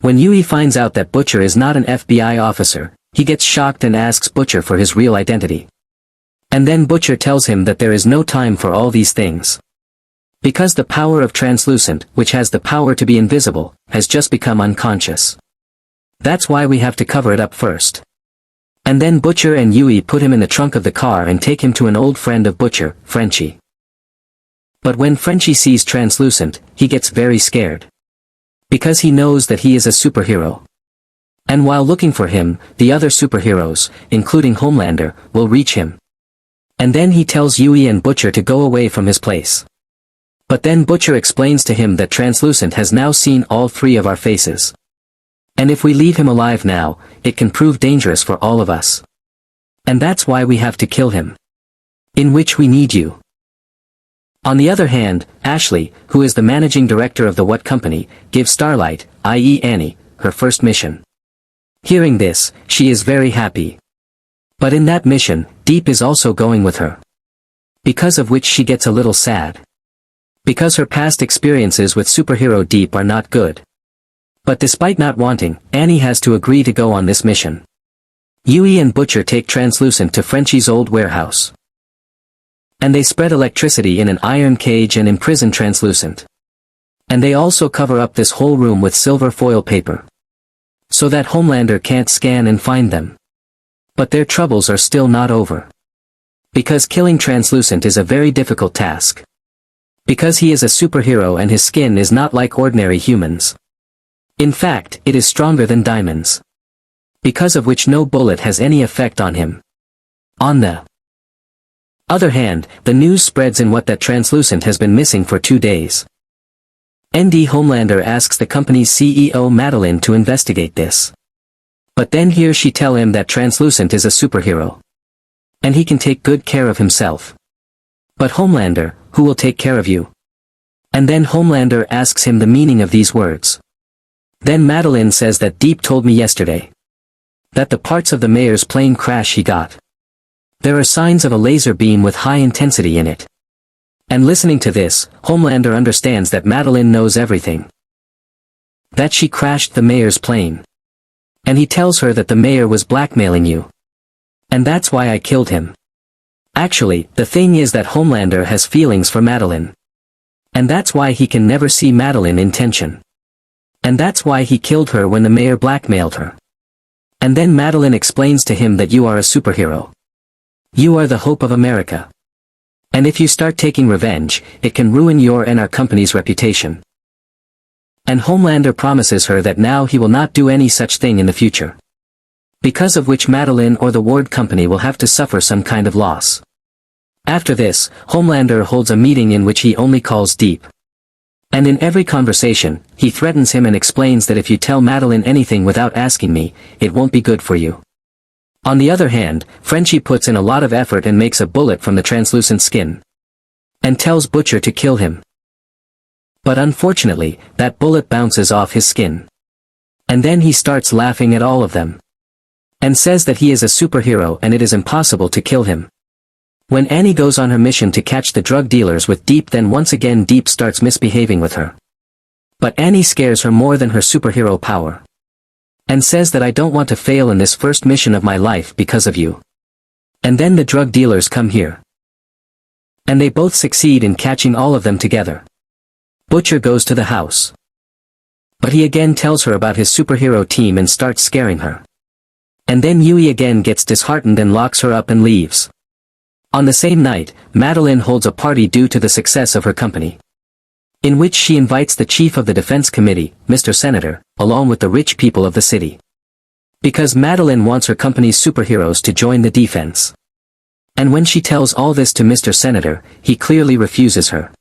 When Yui finds out that Butcher is not an FBI officer, he gets shocked and asks Butcher for his real identity. And then Butcher tells him that there is no time for all these things. Because the power of Translucent, which has the power to be invisible, has just become unconscious. That's why we have to cover it up first. And then Butcher and Yui put him in the trunk of the car and take him to an old friend of Butcher, Frenchie. But when Frenchie sees Translucent, he gets very scared. Because he knows that he is a superhero. And while looking for him, the other superheroes, including Homelander, will reach him. And then he tells Yui and Butcher to go away from his place. But then Butcher explains to him that Translucent has now seen all three of our faces. And if we leave him alive now, it can prove dangerous for all of us. And that's why we have to kill him. In which we need you. On the other hand, Ashley, who is the managing director of the What Company, gives Starlight, i.e. Annie, her first mission. Hearing this, she is very happy. But in that mission, Deep is also going with her. Because of which she gets a little sad. Because her past experiences with superhero Deep are not good. But despite not wanting, Annie has to agree to go on this mission. Yui and Butcher take Translucent to Frenchie's old warehouse. And they spread electricity in an iron cage and imprison Translucent. And they also cover up this whole room with silver foil paper. So that Homelander can't scan and find them. But their troubles are still not over. Because killing Translucent is a very difficult task. Because he is a superhero and his skin is not like ordinary humans. In fact, it is stronger than diamonds. Because of which no bullet has any effect on him. On the other hand, the news spreads in what that Translucent has been missing for 2 days. ND Homelander asks the company's CEO Madeline to investigate this. But then here she tell him that Translucent is a superhero. And he can take good care of himself. But Homelander, who will take care of you? And then Homelander asks him the meaning of these words. Then Madeline says that Deep told me yesterday. That the parts of the mayor's plane crash he got. There are signs of a laser beam with high intensity in it. And listening to this, Homelander understands that Madeline knows everything. That she crashed the mayor's plane. And he tells her that the mayor was blackmailing you. And that's why I killed him. Actually, the thing is that Homelander has feelings for Madeline. And that's why he can never see Madeline in tension. And that's why he killed her when the mayor blackmailed her. And then Madeline explains to him that you are a superhero. You are the hope of America. And if you start taking revenge, it can ruin your and our company's reputation. And Homelander promises her that now he will not do any such thing in the future. Because of which Madeline or the Ward Company will have to suffer some kind of loss. After this, Homelander holds a meeting in which he only calls Deep. And in every conversation, he threatens him and explains that if you tell Madeline anything without asking me, it won't be good for you. On the other hand, Frenchie puts in a lot of effort and makes a bullet from the Translucent skin. And tells Butcher to kill him. But unfortunately, that bullet bounces off his skin. And then he starts laughing at all of them. And says that he is a superhero and it is impossible to kill him. When Annie goes on her mission to catch the drug dealers with Deep, then once again Deep starts misbehaving with her. But Annie scares her more than her superhero power. And says that I don't want to fail in this first mission of my life because of you. And then the drug dealers come here. And they both succeed in catching all of them together. Butcher goes to the house. But he again tells her about his superhero team and starts scaring her. And then Yui again gets disheartened and locks her up and leaves. On the same night, Madeline holds a party due to the success of her company. In which she invites the chief of the defense committee, Mr. Senator, along with the rich people of the city. Because Madeline wants her company's superheroes to join the defense. And when she tells all this to Mr. Senator, he clearly refuses her.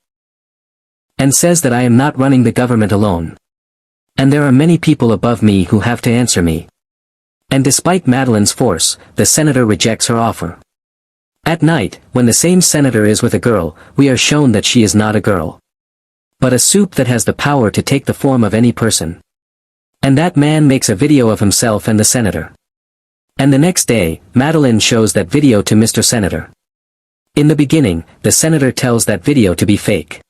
And says that I am not running the government alone. And there are many people above me who have to answer me. And despite Madeline's force, the senator rejects her offer. At night, when the same senator is with a girl, we are shown that she is not a girl. But a soup that has the power to take the form of any person. And that man makes a video of himself and the senator. And the next day, Madeline shows that video to Mr. Senator. In the beginning, the senator tells that video to be fake.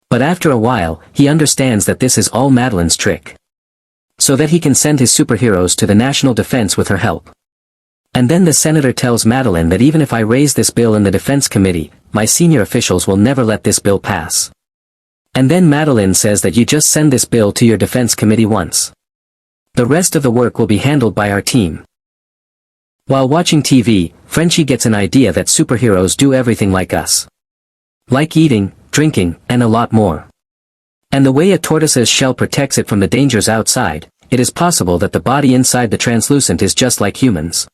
But after a while, he understands that this is all Madeline's trick. so that he can send his superheroes to the national defense with her help. And then the senator tells Madeline that even if I raise this bill in the defense committee, my senior officials will never let this bill pass. And then Madeline says that you just send this bill to your defense committee once. The rest of the work will be handled by our team. While watching TV, Frenchie gets an idea that superheroes do everything like us. Like eating, drinking, and a lot more. And the way a tortoise's shell protects it from the dangers outside, it is possible that the body inside the translucent is just like humans.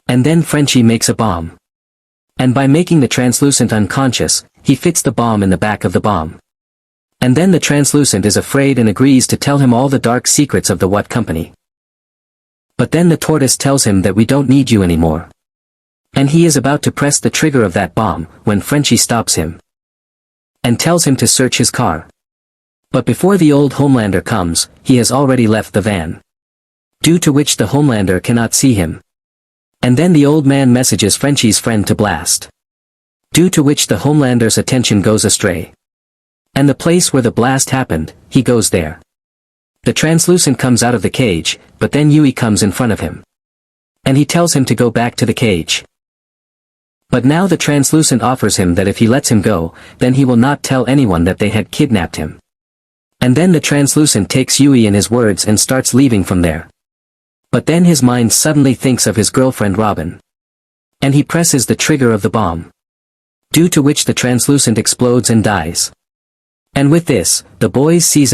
And then Frenchie makes a bomb. And by making the translucent unconscious, he fits the bomb in the back of the bomb. And then the translucent is afraid and agrees to tell him all the dark secrets of the What Company. But then the tortoise tells him that we don't need you anymore. And he is about to press the trigger of that bomb, when Frenchie stops him. And tells him to search his car. But before the old Homelander comes, he has already left the van. Due to which the Homelander cannot see him. And then the old man messages Frenchie's friend to blast. Due to which the Homelander's attention goes astray. And the place where the blast happened, he goes there. The translucent comes out of the cage, but then Yui comes in front of him. And he tells him to go back to the cage. But now the translucent offers him that if he lets him go, then he will not tell anyone that they had kidnapped him. And then the translucent takes Yui in his words and starts leaving from there. But then his mind suddenly thinks of his girlfriend Robin. And he presses the trigger of the bomb. Due to which the translucent explodes and dies. And with this, the boys season